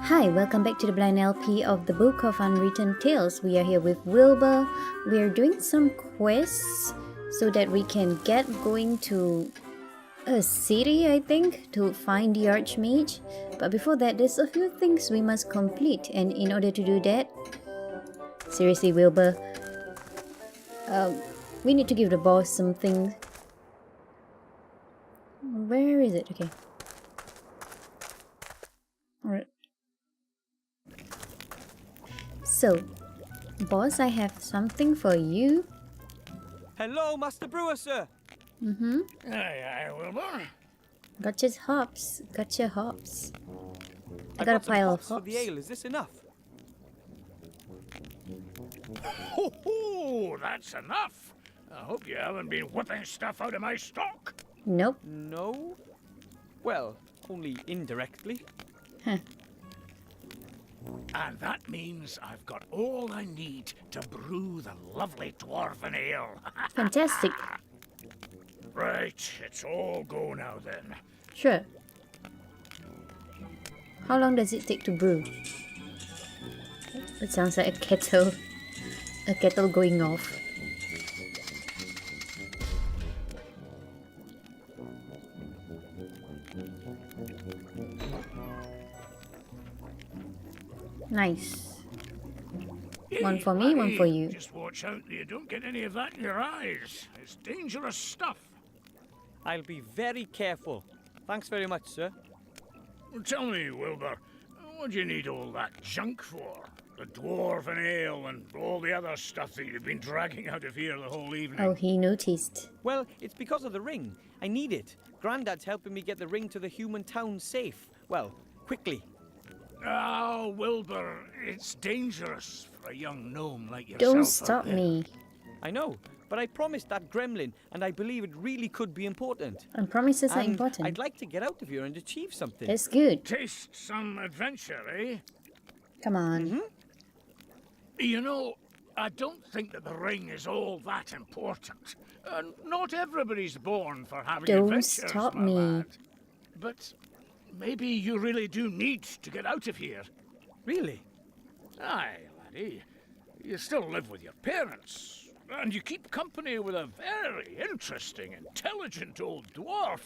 Hi, welcome back to the blind LP of the Book of Unwritten Tales. We are here with Wilbur. We are doing some quests so that we can get going to a city, I think, to find the Archmage. But before that, there's a few things we must complete, and in order to do that, seriously, Wilbur, we need to give the boss something. Where is it? Okay. Alright. So, boss, I have something for you. Hello, Master Brewer, sir. Mm-hmm. Aye, Wilbur. Gotcha hops. Gotcha hops. I got a brought some pile of hops for the hops. ale. Is this enough? Ho, that's enough. I hope you haven't been whipping stuff out of my stock. Nope. No. Well, only indirectly. Huh. And that means I've got all I need to brew the lovely dwarven ale. Fantastic. Right, it's all go now then. Sure. How long does it take to brew? It sounds like a kettle. A kettle going off. Nice. One for me, one for you. Just watch out that you don't get any of that in your eyes. It's dangerous stuff. I'll be very careful. Thanks very much, sir. Tell me, Wilbur, what do you need all that junk for? The dwarven ale and all the other stuff that you've been dragging out of here the whole evening. Oh, he noticed. Well, it's because of the ring. I need it. Grandad's helping me get the ring to the human town safe. Well, quickly. Oh, Wilbur, it's dangerous for a young gnome like yourself. Don't out stop there. me. I know, but I promised that gremlin, and I believe it really could be important. And promises are And important. I'd like to get out of here and achieve something. That's good. Taste some adventure, eh? Come on. Mm-hmm. You know, I don't think that the ring is all that important. Not everybody's born for having Don't adventures, stop my me. lad. But maybe you really do need to get out of here. Really? Aye, laddie. You still live with your parents, and you keep company with a very interesting, intelligent old dwarf.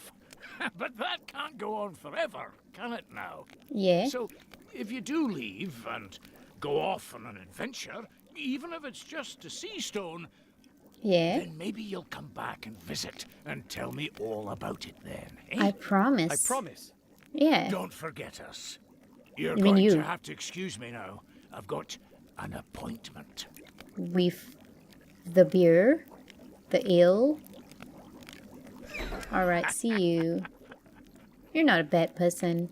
But that can't go on forever, can it now? Yeah. So, if you do leave and go off on an adventure, even if it's just to Seastone, Yeah. then maybe you'll come back and visit and tell me all about it then, eh? I promise. I promise. Yeah. Don't forget us. You're You mean going you? to have to excuse me now. I've got an appointment. With the beer, the ale. Alright, see you. You're not a bad person.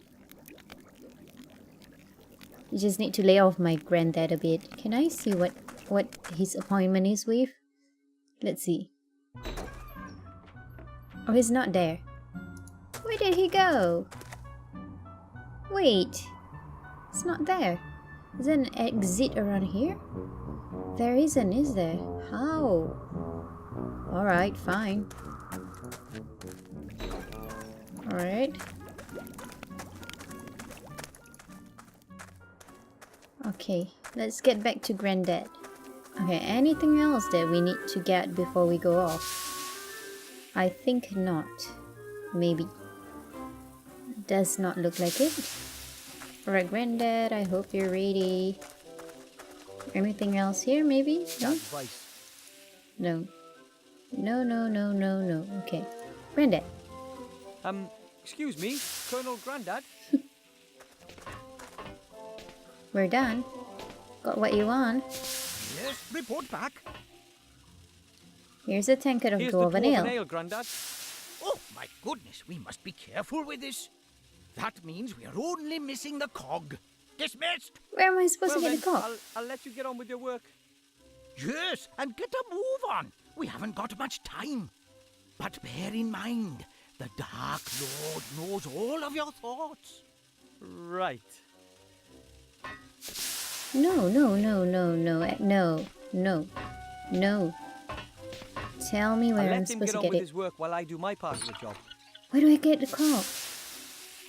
You just need to lay off my granddad a bit. Can I see what his appointment is with? Let's see. Oh, he's not there. Where did he go? Wait. It's not there. Is there an exit around here? There isn't, is there? How? Alright, fine. Alright. Okay, let's get back to Granddad. Okay, anything else that we need to get before we go off? I think not. Maybe. Does not look like it. Alright, Granddad, I hope you're ready. Anything else here, maybe? No? Advice. No. No. Okay. Granddad. Excuse me, Colonel Grandad? We're done. Got what you want. Yes, report back. Here's a tankard of Here's the dwarven dwarven ale. ale, Grandad. Oh, my goodness, we must be careful with this. That means we are only missing the cog. Dismissed. Where am I supposed Well to then, get the cock? I'll let you get on with your work. Yes, and get a move on. We haven't got much time. But bear in mind, the Dark Lord knows all of your thoughts. Right. No. Tell me I'll where I'm let him supposed get to on get with it. his work while I do my part of the job. Where do I get the cock?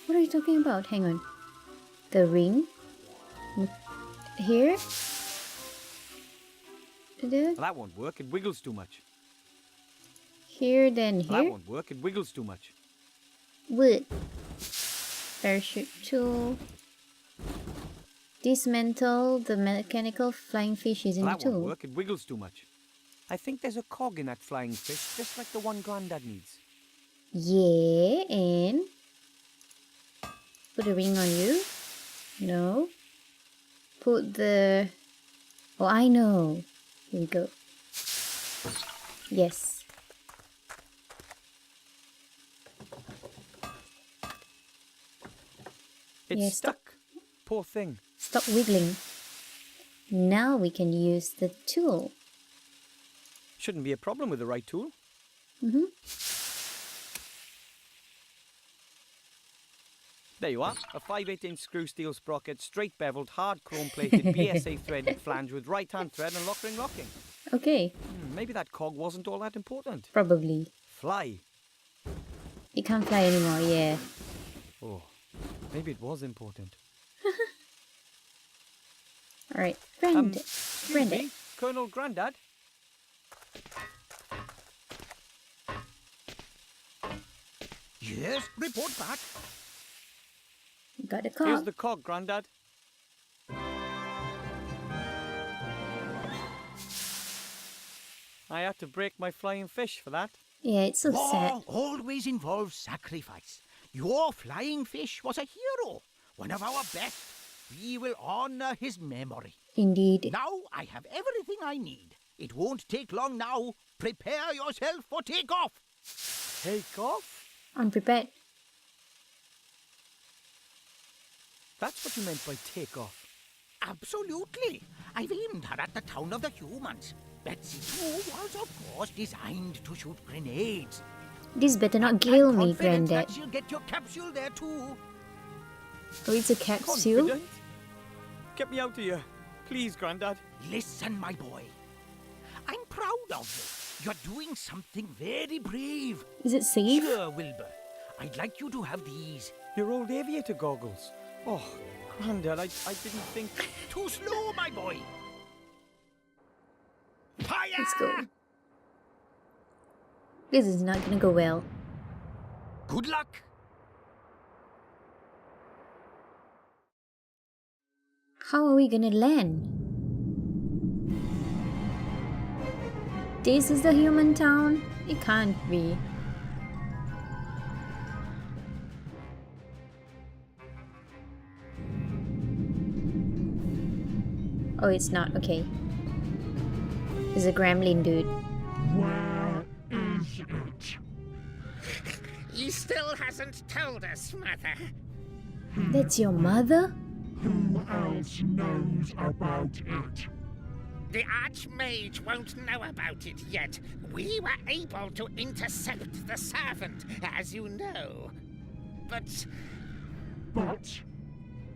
What are you talking about? Hang on. The ring? Here? There? That won't work, it wiggles too much. Here, then That here? won't work, it wiggles too much. Wood. Parachute tool. Dismantle the mechanical flying fish using the That won't tool. work, it wiggles too much. I think there's a cog in that flying fish, just like the one Grandad needs. Yeah, and put a ring on you. No. Put the... Oh, I know. Here we go. Yes. It's Yeah, stuck. Poor thing. Stop wiggling. Now we can use the tool. Shouldn't be a problem with the right tool. Mm-hmm. There you are. A 5/8" screw steel sprocket, straight beveled, hard chrome plated, BSA threaded flange with right hand thread and lock ring locking. Okay, Maybe that cog wasn't all that important. probably. Fly. It can't fly anymore, yeah. Oh, maybe it was important. Alright, Excuse Branded. me, Colonel Grandad? Yes, report back. Got the Here's cog. the cog, Grandad. I had to break my flying fish for that. Yeah, it's so sad. War always involves sacrifice. Your flying fish was a hero, one of our best. We will honor his memory. Indeed. Now I have everything I need. It won't take long now. Prepare yourself for takeoff. Take off? Unprepared. That's what you meant by take off. Absolutely. I've aimed her at the town of the humans. Betsy, too, was of course designed to shoot grenades. This better not I'm kill me, confident Granddad. that she'll get your capsule there too. Oh, it's a capsule? Confident? Get me out of here. Please, Grandad. Listen, my boy. I'm proud of you. You're doing something very brave. Is it safe? Sure, Wilbur. I'd like you to have these. Your old aviator goggles. Oh, Grandad, I didn't think... Too slow, my boy. Fire! Let's go. This is not gonna go well. Good luck. How are we gonna land? This is the human town? It can't be. Oh, it's not. Okay. It's a gremlin dude. Where is it? He still hasn't told us, Mother. That's your mother? Who else knows about it? The Archmage won't know about it yet. We were able to intercept the servant, as you know. But But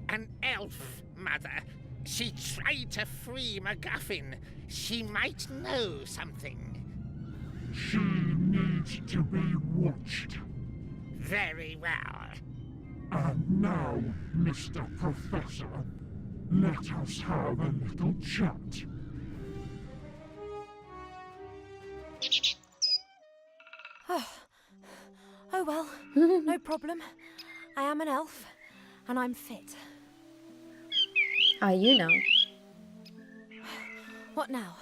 an elf, Mother. She tried to free MacGuffin. She might know something. she needs to be watched. Very well. And now, Mr. Professor, let us have a little chat. Oh well, no problem. I am an elf, and I'm fit. Are you now? What now?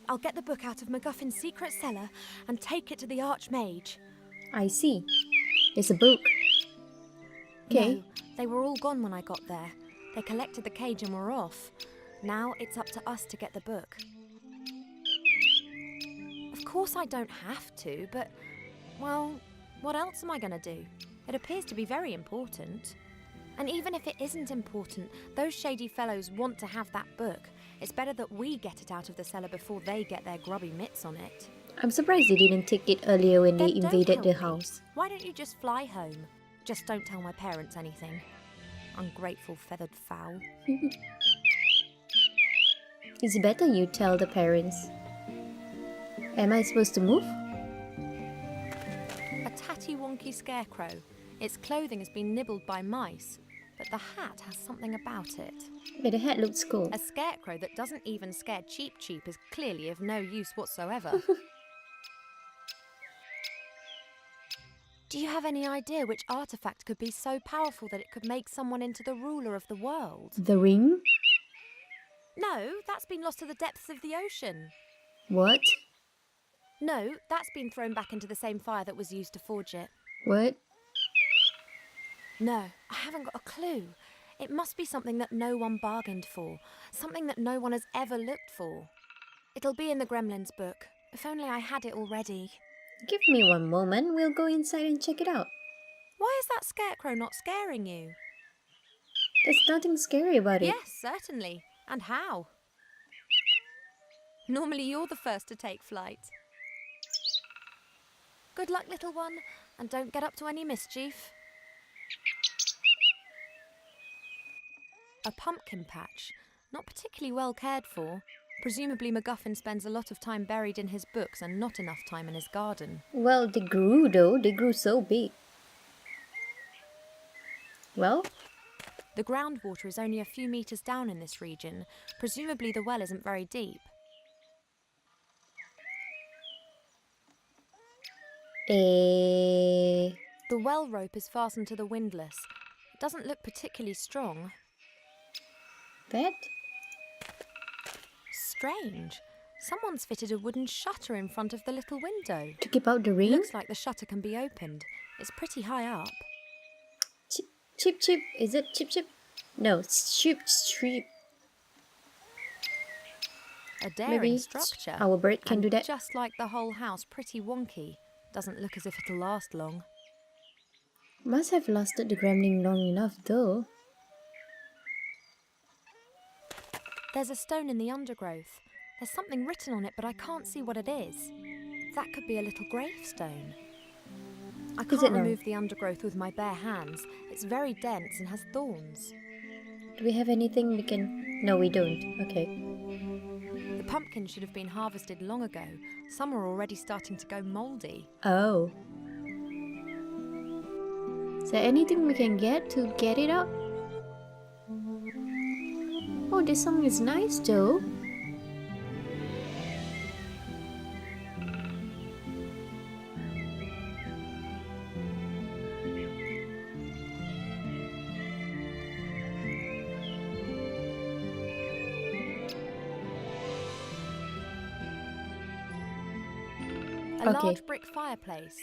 I'll get the book out of MacGuffin's secret cellar and take it to the Archmage. I see. There's a book. Okay. No, they were all gone when I got there. They collected the cage and were off. Now it's up to us to get the book. Of course I don't have to, but, well, what else am I going to do? It appears to be very important. And even if it isn't important, those shady fellows want to have that book. It's better that we get it out of the cellar before they get their grubby mitts on it. I'm surprised they didn't take it earlier when they Then don't invaded the help me. house. Why don't you just fly home? Just don't tell my parents anything. Ungrateful feathered fowl. It's better you tell the parents. Am I supposed to move? A tatty-wonky scarecrow. Its clothing has been nibbled by mice, but the hat has something about it. Yeah, the hat looks cool. A scarecrow that doesn't even scare Cheep Cheep is clearly of no use whatsoever. Do you have any idea which artifact could be so powerful that it could make someone into the ruler of the world? The ring? No, that's been lost to the depths of the ocean. What? No, that's been thrown back into the same fire that was used to forge it. What? No, I haven't got a clue. It must be something that no one bargained for, something that no one has ever looked for. It'll be in the Gremlins book. If only I had it already. Give me one moment, we'll go inside and check it out. Why is that scarecrow not scaring you? There's nothing scary about it. Yes, certainly. And how? Normally you're the first to take flight. Good luck, little one, and don't get up to any mischief. A pumpkin patch, not particularly well cared for. Presumably MacGuffin spends a lot of time buried in his books and not enough time in his garden. Well, they grew though. They grew so big. Well, The groundwater is only a few metres down in this region. Presumably the well isn't very deep. eh... The well rope is fastened to the windlass. It doesn't look particularly strong. That? Strange. Someone's fitted a wooden shutter in front of the little window. To keep out the rain? Looks like the shutter can be opened. It's pretty high up. Chip, chip, chip. Is it chip, chip? No, chip, chip. A daring Maybe structure. our bird can And do that. just like the whole house, pretty wonky. Doesn't look as if it'll last long. Must have lasted the gremlin long enough though. There's a stone in the undergrowth. There's something written on it, but I can't see what it is. That could be a little gravestone. I Is it can't now? remove the undergrowth with my bare hands. It's very dense and has thorns. Do we have anything we can... No, we don't. Okay. The pumpkins should have been harvested long ago. Some are already starting to go mouldy. Oh. Is there anything we can get to get it up? Oh, this song is nice though. A Okay. large brick fireplace.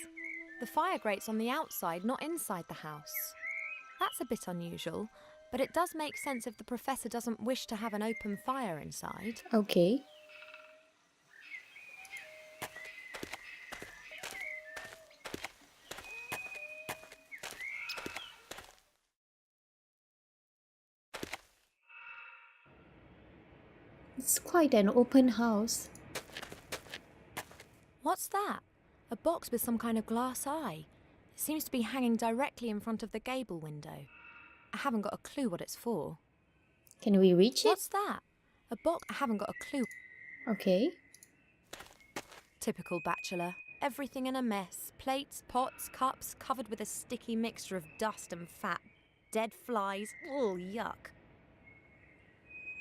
The fire grates on the outside, not inside the house. That's a bit unusual, but it does make sense if the professor doesn't wish to have an open fire inside. Okay. It's quite an open house. What's that? A box with some kind of glass eye. It seems to be hanging directly in front of the gable window. I haven't got a clue what it's for. Can we reach it? What's that? A box? I haven't got a clue. Okay. Typical bachelor. Everything in a mess. Plates, pots, cups, covered with a sticky mixture of dust and fat. Dead flies. Oh, yuck.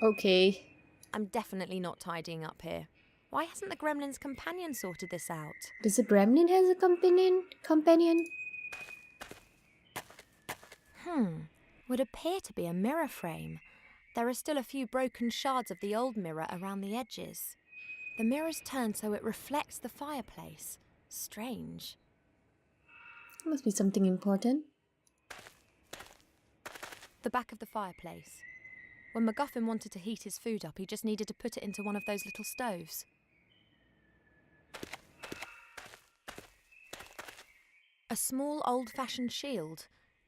Okay. I'm definitely not tidying up here. Why hasn't the gremlin's companion sorted this out? Does the gremlin has a companion? Would appear to be a mirror frame. There are still a few broken shards of the old mirror around the edges. The mirror's turned so it reflects the fireplace. Strange. Must be something important. The back of the fireplace. When MacGuffin wanted to heat his food up, he just needed to put it into one of those little stoves. A small old-fashioned shield.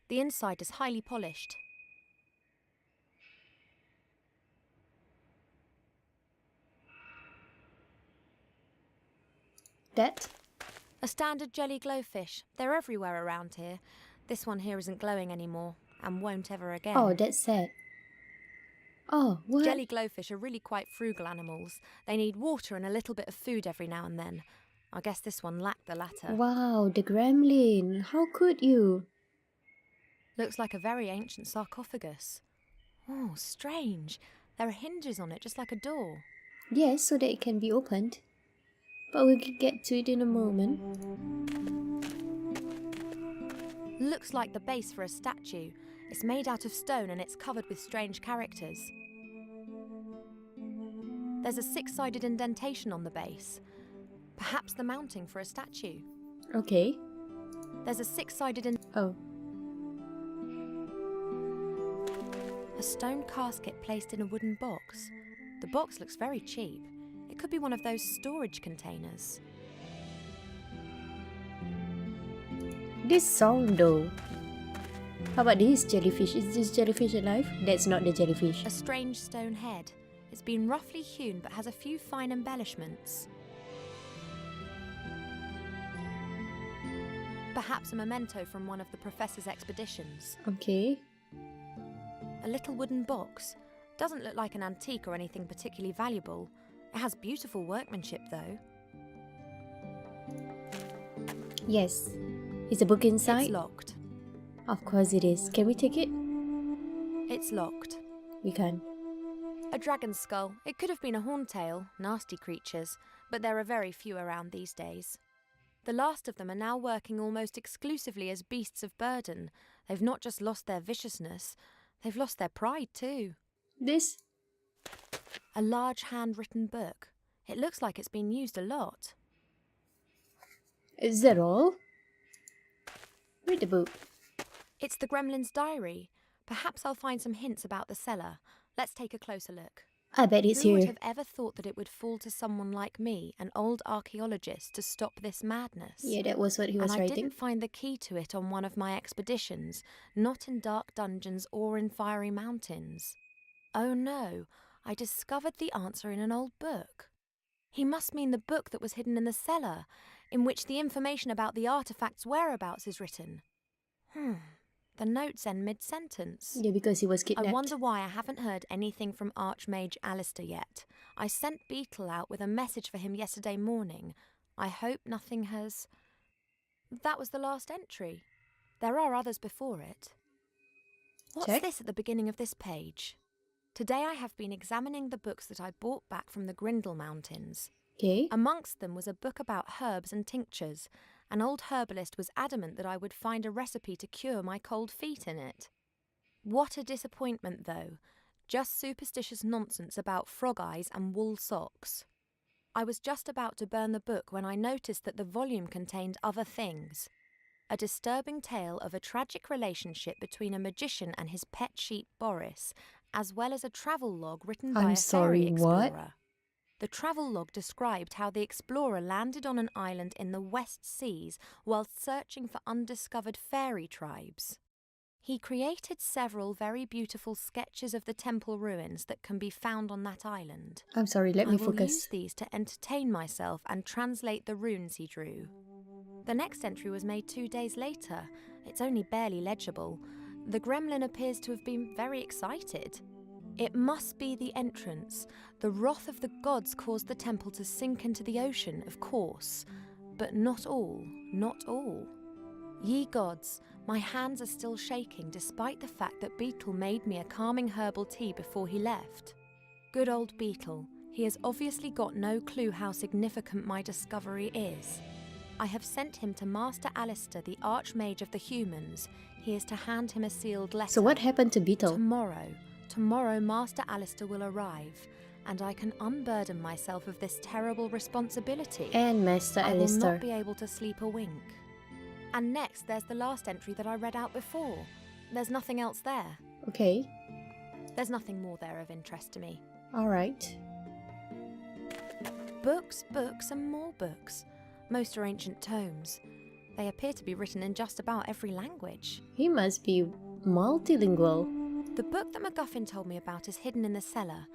The inside is highly polished. That? A standard jelly glowfish. They're everywhere around here. This one here isn't glowing anymore, and won't ever again. Oh, that's sad. Oh, what? Jelly glowfish are really quite frugal animals. They need water and a little bit of food every now and then. I guess this one lacked the latter. Wow, the gremlin. How could you? Looks like a very ancient sarcophagus. Oh, strange. There are hinges on it, just like a door. Yes, so that it can be opened. But we'll get to it in a moment. Looks like the base for a statue. It's made out of stone and it's covered with strange characters. There's a 6-sided indentation on the base. Perhaps the mounting for a statue. Okay. There's a 6-sided Oh. a stone casket placed in a wooden box. The box looks very cheap. It could be one of those storage containers. This sound though. How about this jellyfish? Is this jellyfish alive? That's not the jellyfish. A strange stone head. It's been roughly hewn but has a few fine embellishments. Perhaps a memento from one of the professor's expeditions. Okay. A little wooden box. Doesn't look like an antique or anything particularly valuable. It has beautiful workmanship though. Yes. Is a book inside? It's locked. Of course it is. Can we take it? It's locked. We can. A dragon's skull. It could have been a horntail, nasty creatures, but there are very few around these days. The last of them are now working almost exclusively as beasts of burden. They've not just lost their viciousness, they've lost their pride too. This? A large handwritten book. It looks like it's been used a lot. Is that all? Read the book. It's the Gremlin's diary. Perhaps I'll find some hints about the cellar. Let's take a closer look. I bet it's Who would here. have ever thought that it would fall to someone like me, an old archaeologist, to stop this madness? Yeah, that was what he was and I writing. didn't find the key to it on one of my expeditions, not in dark dungeons or in fiery mountains. Oh no, I discovered the answer in an old book. He must mean the book that was hidden in the cellar, in which the information about the artifact's whereabouts is written. The notes end mid-sentence. Yeah, because he was kidnapped. I wonder why I haven't heard anything from Archmage Alistair yet. I sent Beetle out with a message for him yesterday morning. I hope nothing has... That was the last entry. There are others before it. What's Check. this at the beginning of this page? Today I have been examining the books that I brought back from the Grindle Mountains. Okay. Amongst them was a book about herbs and tinctures. An old herbalist was adamant that I would find a recipe to cure my cold feet in it. What a disappointment, though. Just superstitious nonsense about frog eyes and wool socks. I was just about to burn the book when I noticed that the volume contained other things. A disturbing tale of a tragic relationship between a magician and his pet sheep Boris, as well as a travel log written by I'm a sorry, fairy what? explorer. The travel log described how the explorer landed on an island in the West Seas whilst searching for undiscovered fairy tribes. He created several very beautiful sketches of the temple ruins that can be found on that island. I'm sorry, let me I will use focus. these to entertain myself and translate the runes he drew. The next entry was made 2 days later. It's only barely legible. The gremlin appears to have been very excited. It must be the entrance. The wrath of the gods caused the temple to sink into the ocean, of course. But not all, not all. Ye gods, my hands are still shaking despite the fact that Beetle made me a calming herbal tea before he left. Good old Beetle, he has obviously got no clue how significant my discovery is. I have sent him to Master Alistair, the Archmage of the Humans. He is to hand him a sealed letter. So what happened to Beetle? Tomorrow Master Alistair will arrive, and I can unburden myself of this terrible responsibility. And Master I will Alistair. not be able to sleep a wink. And next there's the last entry that I read out before. There's nothing else there. Okay. There's nothing more there of interest to me. Alright. Books, books, and more books. Most are ancient tomes. They appear to be written in just about every language. He must be multilingual. The book that MacGuffin told me about is hidden in the cellar.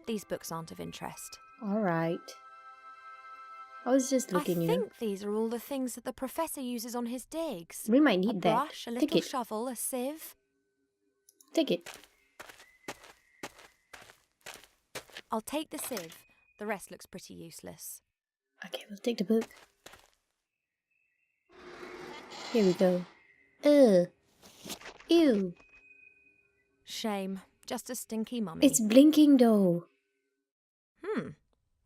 These books aren't of interest. Alright. I was just looking, I you know. think these are all the things that the professor uses on his digs. We might A need that. brush, a Take little it. shovel, a sieve. Take it. I'll take the sieve. The rest looks pretty useless. Okay, we'll take the book. Here we go. Ugh. Ew. Shame. Just a stinky mummy. It's blinking though.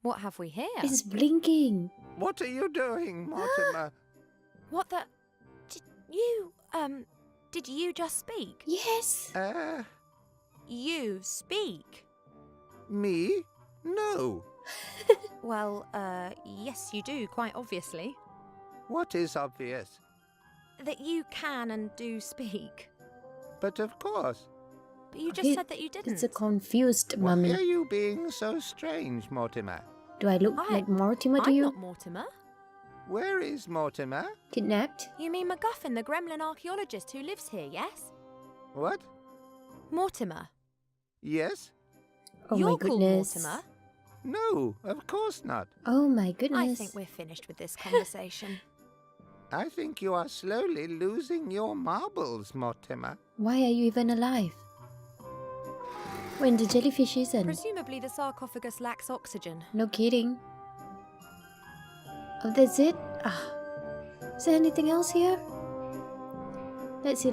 What have we here? It's blinking. What are you doing, Mortimer? What the... Did you just speak? Yes. You speak? Me? No. Well, yes you do, quite obviously. What is obvious? That you can and do speak. But of course. But you just said that you didn't. It's a confused Why mummy. are you being so strange, Mortimer? Do I look like Mortimer to I'm you? not Mortimer. Where is Mortimer? Kidnapped? You mean MacGuffin, the gremlin archaeologist who lives here, yes? What? Mortimer. Yes? Oh You're my called goodness. Mortimer. No, of course not. Oh my goodness. I think we're finished with this conversation. I think you are slowly losing your marbles, Mortimer. Why are you even alive? When the jellyfish isn't? Presumably the sarcophagus lacks oxygen. No kidding. Oh, that's it? Ah. Is there anything else here? Let's see.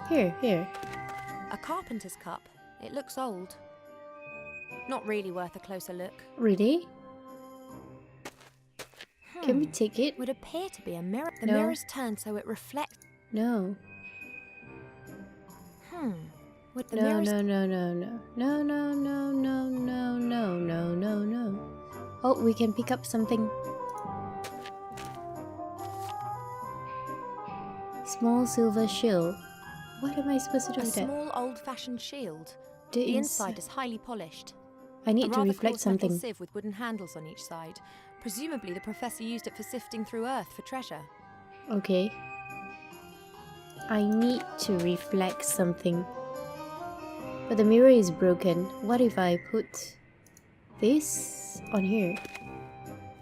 Here. A carpenter's cup. It looks old. Not really worth a closer look. Really? Can we take it? Would appear to be a mirror. The No. mirror's turned so it reflects. No. Would the No. mirror's No. Oh, we can pick up something. Small silver shield. What am I supposed to do a with that? small old-fashioned shield? The The inside is highly polished. I A need to rather reflect coarse metal something. sieve with wooden handles on each side. Presumably the professor used it for sifting through earth for treasure. Okay. I need to reflect something. But the mirror is broken. What if I put this on here?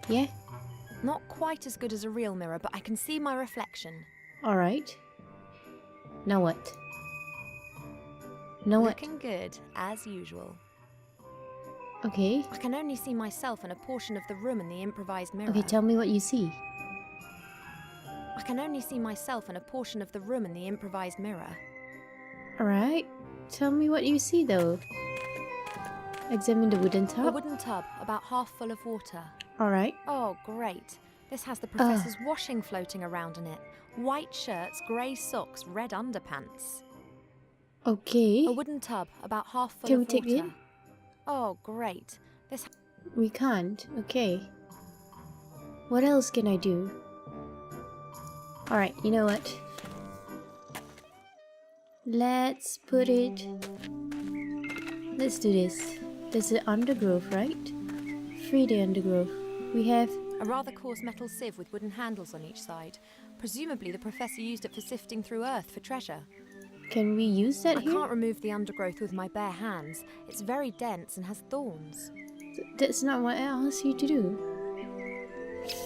Yeah? Not quite as good as a real mirror, but I can see my reflection. Alright. Now what? Now what? Looking good, as usual. Okay. I can only see myself and a portion of the room in the improvised mirror. Okay, tell me what you see. I can only see myself and a portion of the room in the improvised mirror. Alright. Tell me what you see though. Examine the wooden A tub. wooden tub, about half full of water. Alright. Oh, great. This has the professor's washing floating around in it. White shirts, grey socks, red underpants. Okay. A wooden tub, about half full Can of we take water. it? Oh, great. We can't. Okay. What else can I do? Alright, you know what? Let's put it... Let's do this. There's the undergrowth, right? Free the undergrowth. We have... A rather coarse metal sieve with wooden handles on each side. Presumably the professor used it for sifting through earth for treasure. Can we use that I here? can't remove the undergrowth with my bare hands. It's very dense and has thorns. That's not what I asked you to do.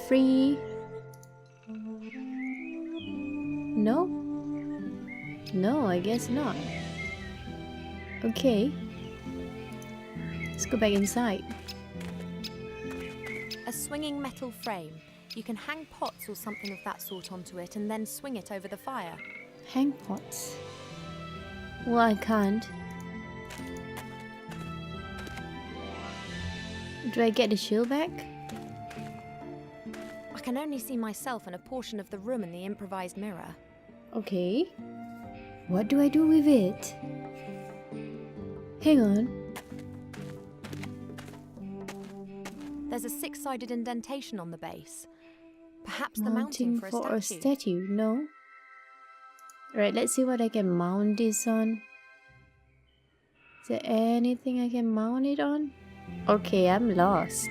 Free... No? No, I guess not. Okay. Let's go back inside. A swinging metal frame. You can hang pots or something of that sort onto it and then swing it over the fire. Hang pots. Well, I can't. Do I get the shield back? I can only see myself and a portion of the room in the improvised mirror. Okay. What do I do with it? Hang on. There's a six-sided indentation on the base. Perhaps the mounting for a statue. statue. No. Right, let's see what I can mount this on. Is there anything I can mount it on? Okay, I'm lost.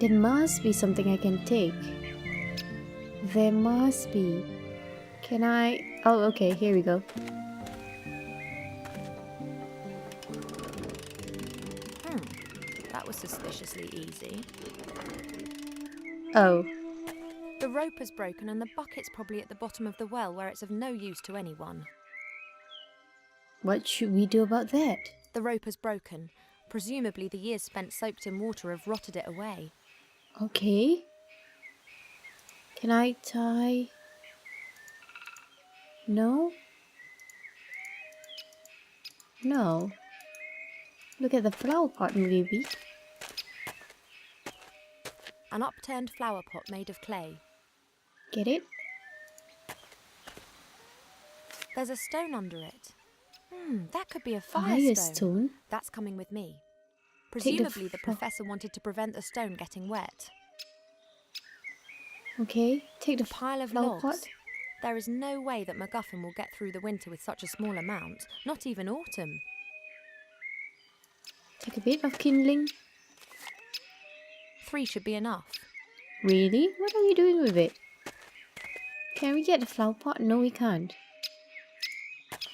There must be something I can take. There must be. Can I... Oh, okay, here we go. That was suspiciously easy. Oh. The rope is broken and the bucket's probably at the bottom of the well where it's of no use to anyone. What should we do about that? The rope is broken. Presumably the years spent soaked in water have rotted it away. Okay. Can I tie? No? No. Look at the flower pot, maybe. An upturned flower pot made of clay. Get it? There's a stone under it. That could be a Fire firestone. stone? That's coming with me. Take the Presumably the professor wanted to prevent the stone getting wet. Okay, take the Pile of flower logs. pot. There is no way that MacGuffin will get through the winter with such a small amount, not even autumn. Take a bit of kindling. 3 should be enough. Really? What are we doing with it? Can we get the flower pot? No, we can't.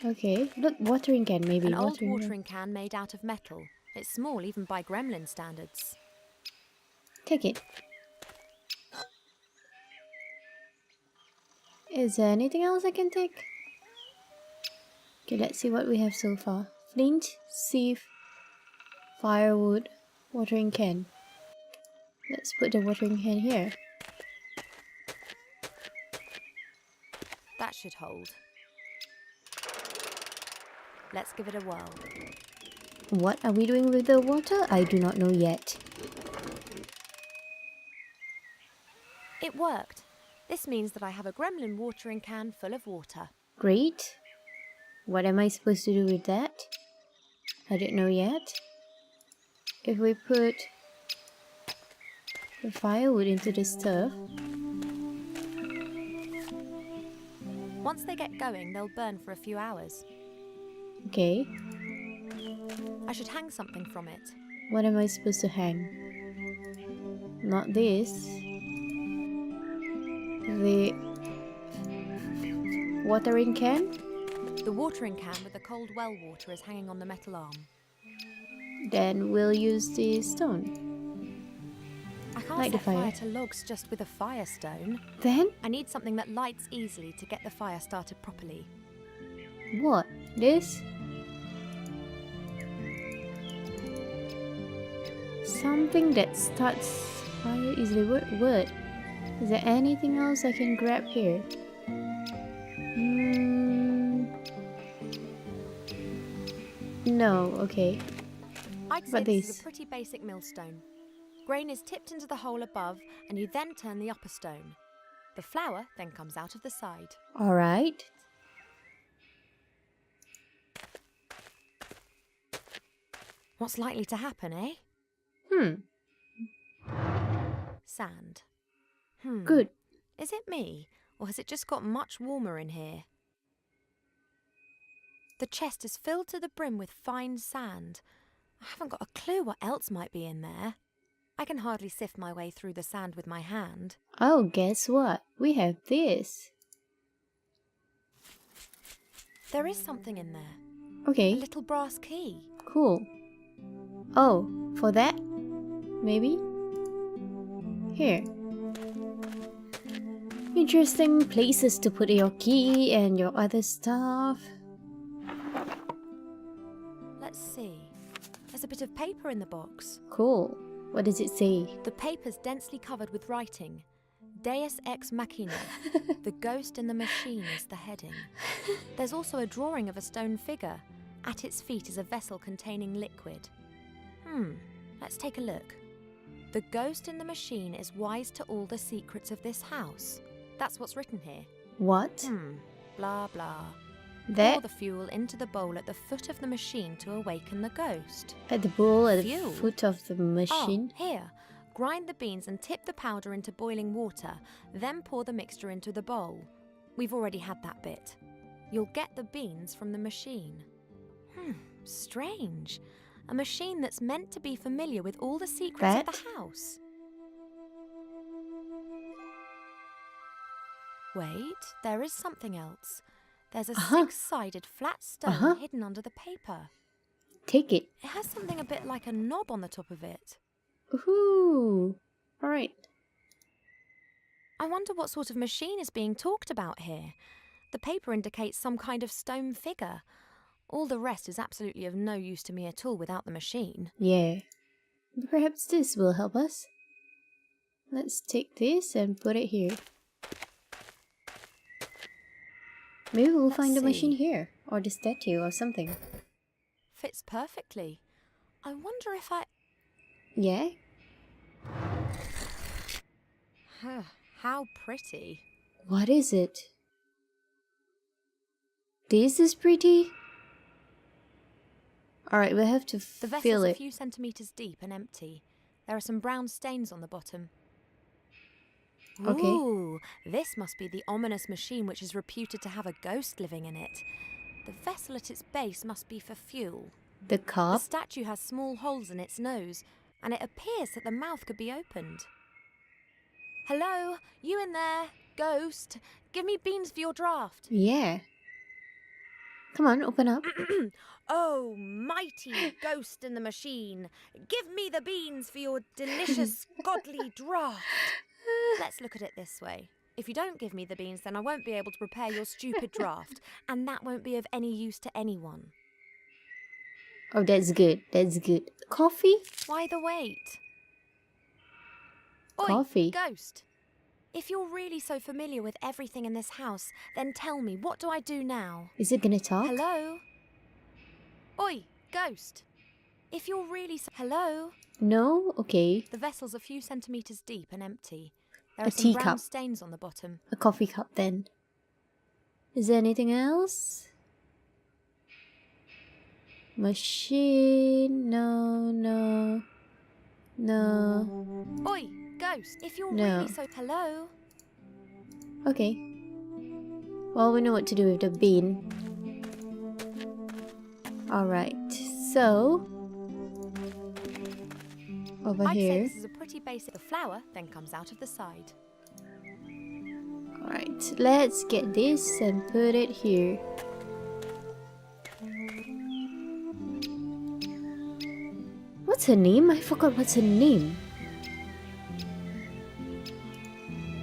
Okay, look, watering can maybe. An old watering can made out of metal. It's small even by gremlin standards. Take it. Is there anything else I can take? Okay, let's see what we have so far. Flint, sieve, firewood, watering can. Let's put the watering can here. That should hold. Let's give it a whirl. What are we doing with the water? I do not know yet. It worked. This means that I have a gremlin watering can full of water. Great. What am I supposed to do with that? I don't know yet. If we put the firewood into the stove. Once they get going, they'll burn for a few hours. Okay. I should hang something from it. What am I supposed to hang? Not this. The watering can? The watering can with the cold well water is hanging on the metal arm. Then we'll use the stone. I can't Light the set fire fire. to logs just with a firestone. Then? I need something that lights easily to get the fire started properly. What? This? Something that starts fire easily. What? Is there anything else I can grab here? No, okay. I'd say But this is this. a pretty basic millstone. Grain is tipped into the hole above and you then turn the upper stone. The flour then comes out of the side. Alright. What's likely to happen, eh? Sand. Good. Is it me, or has it just got much warmer in here? The chest is filled to the brim with fine sand. I haven't got a clue what else might be in there. I can hardly sift my way through the sand with my hand. Oh, guess what? We have this. There is something in there. A Okay, little brass key. cool. Oh, for that? Maybe? Here. Interesting places to put your key and your other stuff. Let's see. There's a bit of paper in the box. Cool. What does it say? The paper's densely covered with writing. Deus ex machina. The ghost in the machine is the heading. There's also a drawing of a stone figure. At its feet is a vessel containing liquid. Let's take a look. The ghost in the machine is wise to all the secrets of this house. That's what's written here. What? Blah blah. Pour That? the fuel into the bowl at the foot of the machine to awaken the ghost. At the bowl at the Fuel? foot of the machine? Oh, here. Grind the beans and tip the powder into boiling water, then pour the mixture into the bowl. We've already had that bit. You'll get the beans from the machine. Strange. A machine that's meant to be familiar with all the secrets of That? the house. Wait, there is something else. There's a six-sided flat stone hidden under the paper. Take it. It has something a bit like a knob on the top of it. Ooh. Alright. I wonder what sort of machine is being talked about here. The paper indicates some kind of stone figure. All the rest is absolutely of no use to me at all without the machine. Yeah. Perhaps this will help us. Let's take this and put it here. Maybe we'll Let's find the machine see. here. Or the statue or something. Fits perfectly. I wonder if I... Yeah? How pretty. What is it? This is pretty? Alright, we'll have to The vessel's fill a it. few centimetres deep and empty. There are some brown stains on the bottom. Okay. Ooh, this must be the ominous machine which is reputed to have a ghost living in it. The vessel at its base must be for fuel. The The cup? statue has small holes in its nose, and it appears that the mouth could be opened. Hello, you in there? Ghost, give me beans for your draft. Yeah. Come on, open up. Oh, mighty ghost in the machine, give me the beans for your delicious, godly draft. Let's look at it this way. If you don't give me the beans, then I won't be able to prepare your stupid draft, and that won't be of any use to anyone. Oh, that's good. That's good. Coffee? Why the wait? Oi, Coffee. ghost. If you're really so familiar with everything in this house, then tell me, what do I do now? Is it gonna talk? Hello? Oi, ghost. If you're really so... Hello? No? Okay. The vessel's a few centimetres deep and empty. There A are some brown teacup. stains on the bottom. A coffee cup then. Is there anything else? Machine? No, no. No. Oi, ghost. If you're No. really so... Hello? Okay. Well, we know what to do with the bean. Alright, so... Over I'd say here. this is a pretty basic... The flower then comes out of the side. Alright, let's get this and put it here. What's her name? I forgot what's her name.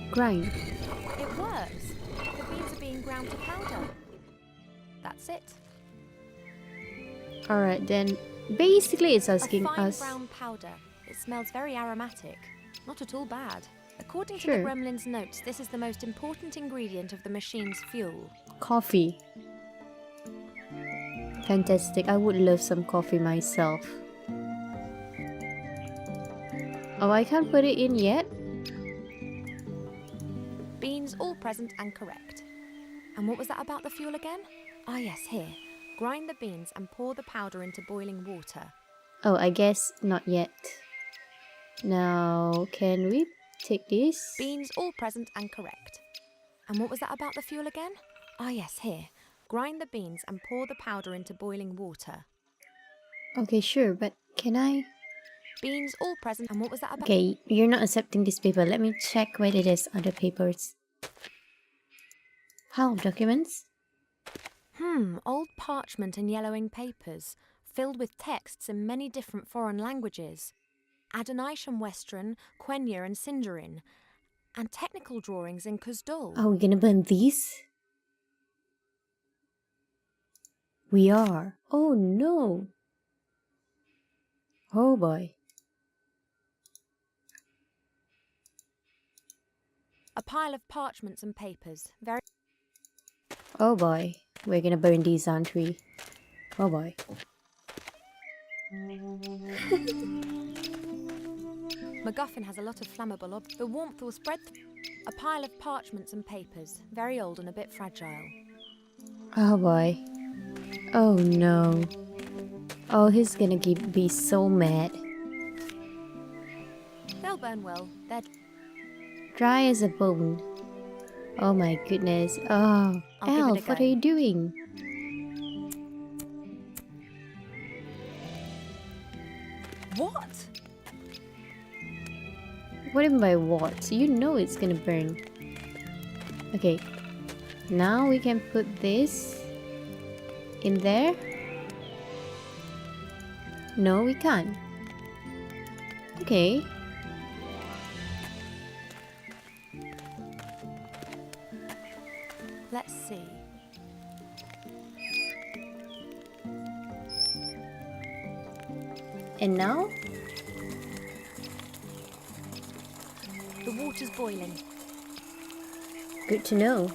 Grind. It works. The beans are being ground to powder. That's it. Alright then. Basically it's asking A fine us... brown powder. It smells very aromatic. Not at all bad. According to Sure. the Gremlin's notes, this is the most important ingredient of the machine's fuel. Coffee. Fantastic. I would love some coffee myself. Oh, I can't put it in yet? Beans all present and correct. And what was that about the fuel again? Ah yes, here. Grind the beans and pour the powder into boiling water. Oh, I guess not yet. Now, can we take this? Beans all present and correct. And what was that about the fuel again? Ah yes, here. Grind the beans and pour the powder into boiling water. Okay, sure, but can I? Beans all present. And what was that about? Okay, you're not accepting this paper. Let me check whether there's other papers. Pile of documents? Old parchment and yellowing papers, filled with texts in many different foreign languages. Adonisham Western, Quenya and Sindarin, and technical drawings in Kuzdul. Are we gonna burn these? We are. Oh no. Oh boy. A pile of parchments and papers, very... Oh boy. We're gonna burn these, aren't we? Oh boy. MacGuffin has a lot of flammable The warmth will spread... A pile of parchments and papers, very old and a bit fragile. Oh boy. Oh no. Oh, he's gonna be so mad. They'll burn well. They're... Dry as a bone. Oh my goodness. Oh, I'll give it a Elf, what go. are you doing? What? What do you mean by what? You know it's gonna burn. Okay. Now we can put this in there. No, we can't. Okay. Let's see. And now? The water's boiling. Good to know.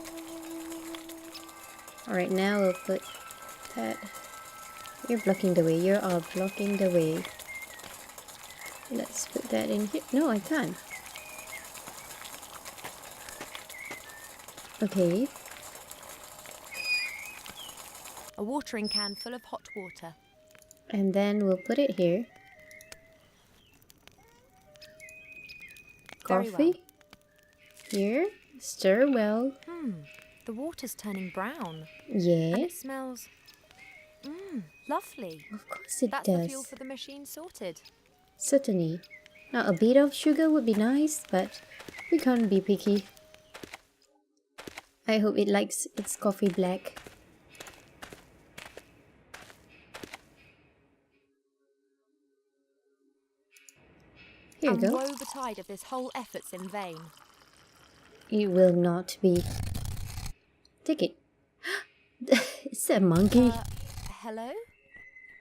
Alright, now we'll put that. You're blocking the way. You're all blocking the way. Let's put that in here. No, I can't. Okay. A watering can full of hot water. And then we'll put it here. Very Coffee. well. Here. Stir well. The water's turning brown. Yeah. And it smells... lovely. Of course it That's does. the fuel for the machine sorted. Certainly. Now a bit of sugar would be nice, but we can't be picky. I hope it likes its coffee black. Here you And go. woe betide if this whole effort's in vain. It will not be. Take it. It's a monkey. Hello?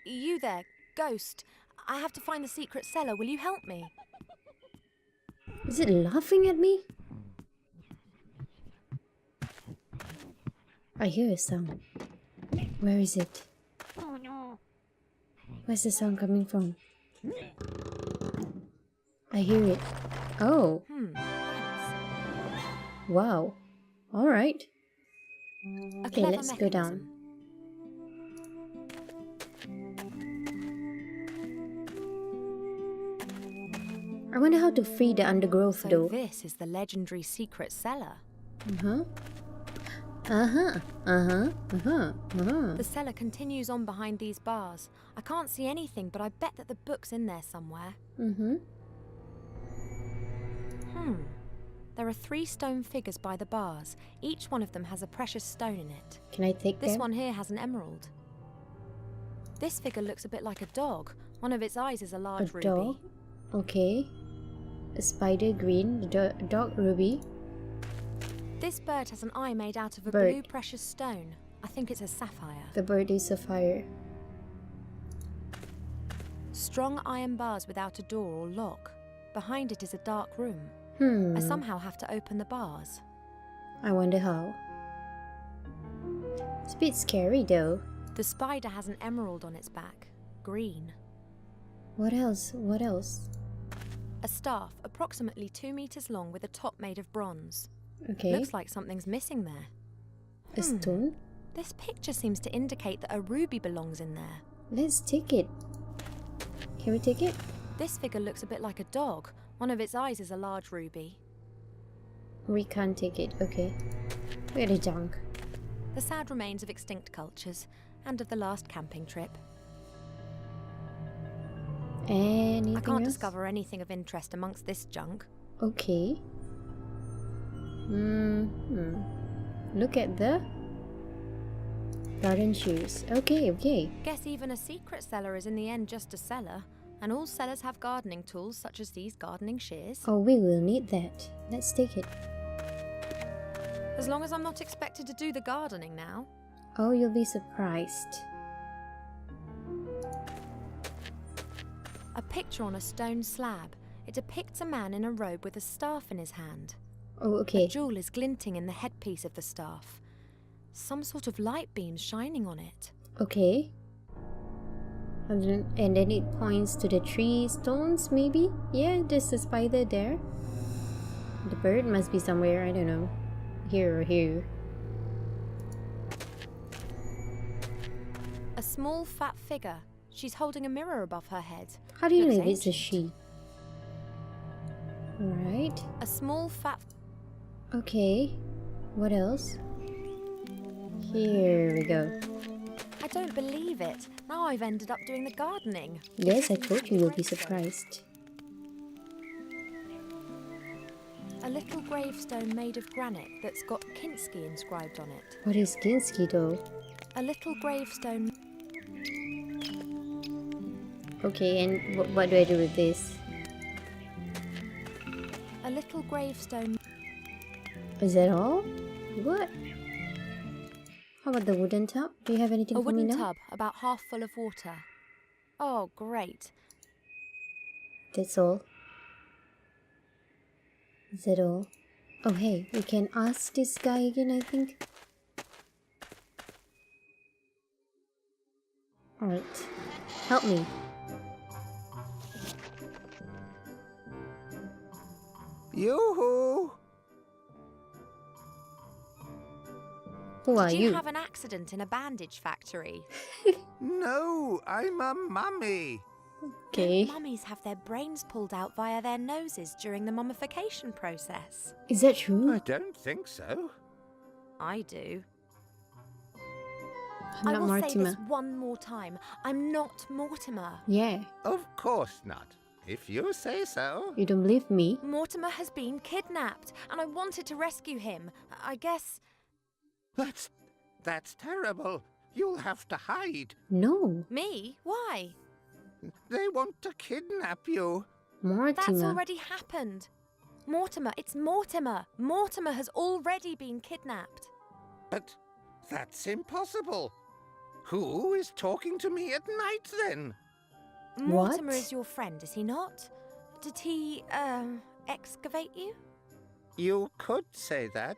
You there, ghost. I have to find the secret cellar. Will you help me? Is it laughing at me? I hear a sound. Where is it? Oh no. Where's the sound coming from? I hear it. Oh. Wow. Alright. A Okay, clever let's go down. mechanism. I wonder how to free the undergrowth So though. this is the legendary secret cellar. The The cellar continues on behind these bars. I can't see anything, but I bet that the book's in there somewhere. There are 3 stone figures by the bars. Each one of them has a precious stone in it. Can I take This them? one here has an emerald. This figure looks a bit like a dog. One of its eyes is a large ruby. Dog? Okay. A spider green, dog ruby. This bird has an eye made out of a Bird. blue precious stone. I think it's a sapphire. The bird is sapphire. Strong iron bars without a door or lock. Behind it is a dark room. I somehow have to open the bars. I wonder how. It's a bit scary though. The spider has an emerald on its back. Green. What else? What else? A staff approximately 2 meters long with a top made of bronze. Okay. Looks like something's missing there. A stone? This picture seems to indicate that a ruby belongs in there. Let's take it. Can we take it? This figure looks a bit like a dog. One of its eyes is a large ruby. We can't take it. Okay. We're the junk. The sad remains of extinct cultures and of the last camping trip. Anything I can't else? discover anything of interest amongst this junk. Okay. Look at the garden shoes. Okay, okay. Guess even a secret cellar is in the end just a cellar, and all cellars have gardening tools such as these gardening shears. Oh, we will need that. Let's take it. As long as I'm not expected to do the gardening now. Oh, you'll be surprised. A picture on a stone slab. It depicts a man in a robe with a staff in his hand. Oh, A okay. jewel is glinting in the headpiece of the staff. Some sort of light beam shining on it. Okay. And then it points to the 3 stones, maybe? Yeah, there's a spider there. The bird must be somewhere, I don't know. Here or here. A small fat figure. She's holding a mirror above her head. How do you know Looks if it's a ancient. she? Alright. A small fat... Okay. What else? Here we go. I don't believe it. Now I've ended up doing the gardening. Yes, I told you you'll be surprised. A little gravestone made of granite that's got Kinski inscribed on it. What is Ginsky though? A little gravestone... Okay, and what do I do with this? A little gravestone... Is that all? What? How about the wooden tub? Do you have anything A for me wooden now? tub about half full of water. Oh, great. That's all. Is that all? Oh hey, we can ask this guy again, I think. Alright. Help me. Yoo-hoo! Who are Did you you? have an accident in a bandage factory? No, I'm a mummy. Okay. Mummies have their brains pulled out via their noses during the mummification process. Is that true? I don't think so. I do. I'm I not will say Mortimer. this one more time. I'm not Mortimer. Yeah. Of course not. If you say so. You don't believe me? Mortimer has been kidnapped, and I wanted to rescue him. I guess... That's terrible. You'll have to hide. No. Me? Why? They want to kidnap you. That's Mortimer. already happened. Mortimer, it's Mortimer. Mortimer has already been kidnapped. But that's impossible. Who is talking to me at night then? Mortimer What? is your friend, is he not? Did he, excavate you? You could say that.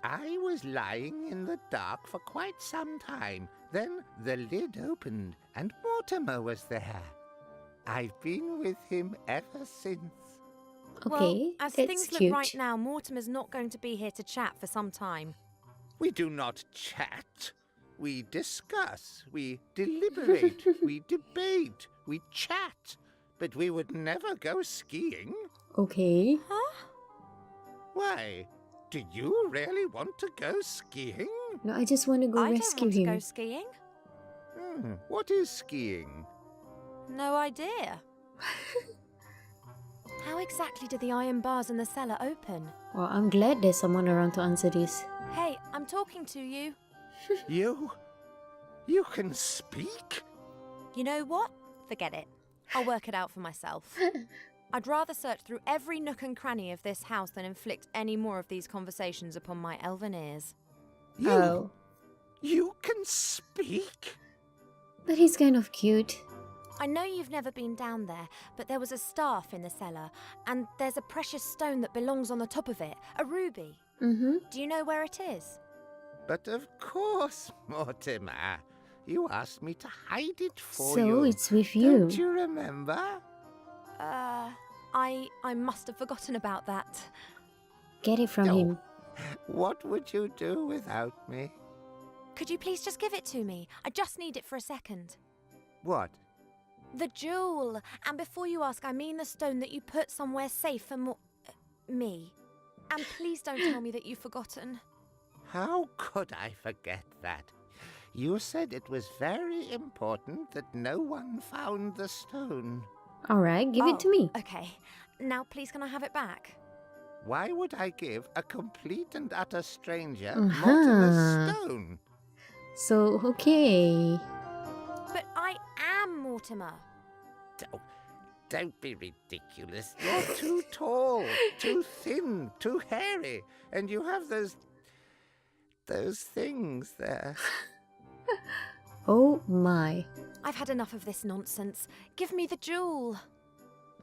I was lying in the dark for quite some time. Then the lid opened and Mortimer was there. I've been with him ever since. Okay, Well, as that's things cute. look right now, Mortimer's not going to be here to chat for some time. We do not chat. We discuss. We deliberate. We debate. We chat. But we would never go skiing. Okay. Huh? Why? Do you really want to go skiing? No, I just want to go I don't rescue want him. to go skiing. What is skiing? No idea. How exactly do the iron bars in the cellar open? Well, I'm glad there's someone around to answer this. Hey, I'm talking to you. You can speak? You know what? Forget it. I'll work it out for myself. I'd rather search through every nook and cranny of this house than inflict any more of these conversations upon my elven ears. Oh. You can speak? But he's kind of cute. I know you've never been down there, but there was a staff in the cellar, and there's a precious stone that belongs on the top of it, a ruby. Mm-hmm. Do you know where it is? But of course, Mortimer. You asked me to hide it for So you. it's with you. Don't you remember? I must have forgotten about that. Get it from No. him. What would you do without me? Could you please just give it to me? I just need it for a second. What? The jewel. And before you ask, I mean the stone that you put somewhere safe for me. And please don't tell me that you've forgotten. How could I forget that? You said it was very important that no one found the stone. Alright, give it to me. Okay. Now, please, can I have it back? Why would I give a complete and utter stranger Uh-huh. Mortimer's stone? So, okay. But I am Mortimer. Don't be ridiculous. You're too tall, too thin, too hairy, and you have those things there. Oh my. I've had enough of this nonsense. Give me the jewel.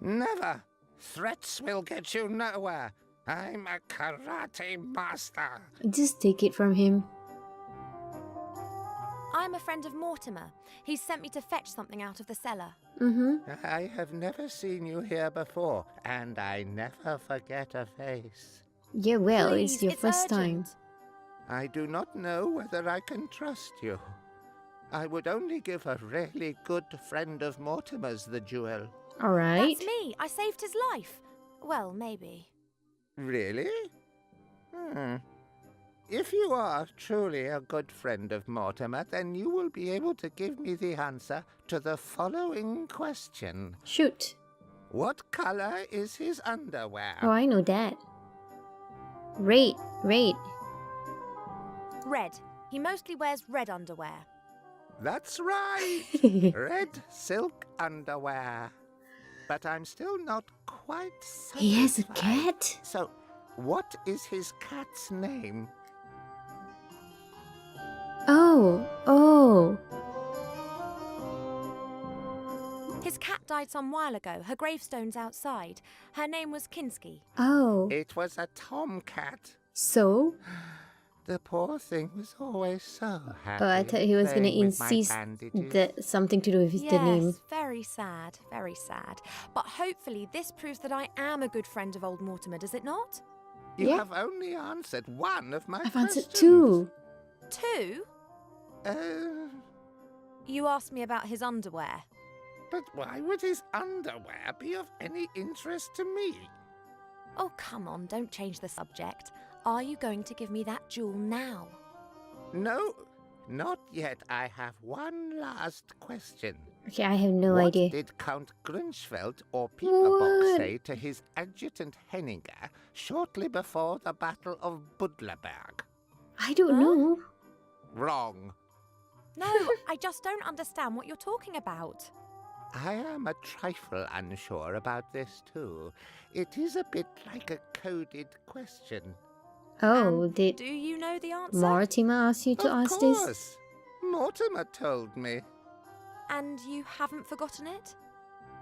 Never. Threats will get you nowhere. I'm a karate master. Just take it from him. I'm a friend of Mortimer. He's sent me to fetch something out of the cellar. Mm-hmm. I have never seen you here before, and I never forget a face. Yeah, well, Please, it's your first time. urgent. I do not know whether I can trust you. I would only give a really good friend of Mortimer's the jewel. Alright. That's me. I saved his life. Well, maybe. Really? If you are truly a good friend of Mortimer, then you will be able to give me the answer to the following question. Shoot. What color is his underwear? Oh, I know that. Red. Red. He mostly wears red underwear. That's right. Red silk underwear. But I'm still not quite satisfied. He has a cat? So, what is his cat's name? Oh. His cat died some while ago. Her gravestone's outside. Her name was Kinski. Oh. It was a tomcat. So? The poor thing was always so happy. Oh, I thought he was gonna playing with my insist bandages. that something to do with the name. Yes, very sad, very sad. But hopefully this proves that I am a good friend of old Mortimer, does it not? You Yeah. have only answered one of my I've questions. answered 2. 2? Uh, You asked me about his underwear. but why would his underwear be of any interest to me? Oh, come on, don't change the subject. Are you going to give me that jewel now? No, not yet. I have one last question. Okay, I have no what idea. did Count Grunschfeld or Pieperbock What? say to his adjutant Henninger shortly before the Battle of Budlerberg? I don't Huh? know. Wrong. No, I just don't understand what you're talking about. I am a trifle unsure about this too. It is a bit like a coded question. Oh, And did do you know the answer? Mortimer ask you to Of ask course. this? Mortimer told me. And you haven't forgotten it?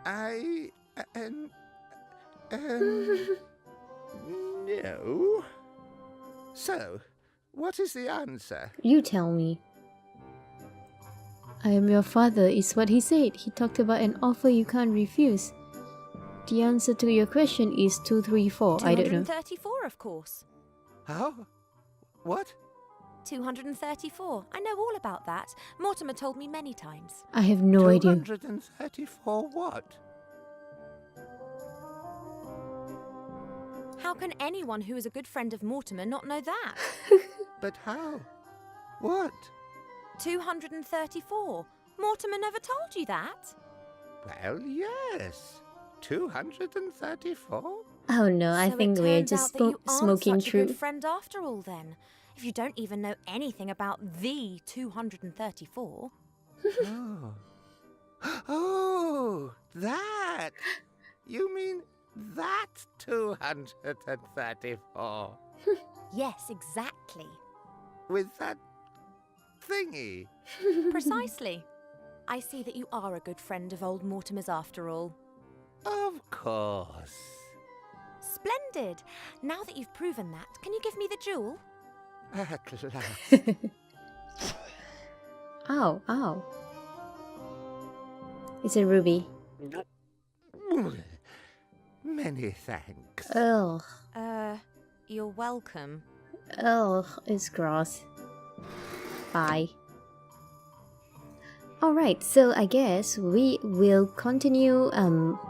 I... no. So, what is the answer? You tell me. I am your father is what he said. He talked about an offer you can't refuse. The answer to your question is 234. I don't know. 234, of course. How? What? 234. I know all about that. Mortimer told me many times. I have no idea. 234 what? How can anyone who is a good friend of Mortimer not know that? But how? What? 234. Mortimer never told you that. Well, yes. 234? Oh no, I So think it we're turns just out that you aren't smoking such a through. good friend after all then. If you don't even know anything about the 234. Oh. Oh, that! You mean that 234? Yes, exactly. With that thingy? Precisely. I see that you are a good friend of old Mortimer's after all. Of course. Splendid. Now that you've proven that, can you give me the jewel? At last. Ow, ow. It's a ruby. Many thanks. Ugh. You're welcome. Ugh, it's gross. Bye. Alright, so I guess we will continue,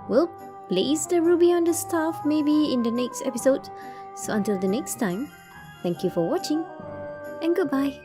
we'll place the ruby on the staff maybe in the next episode. So until the next time, thank you for watching, and goodbye.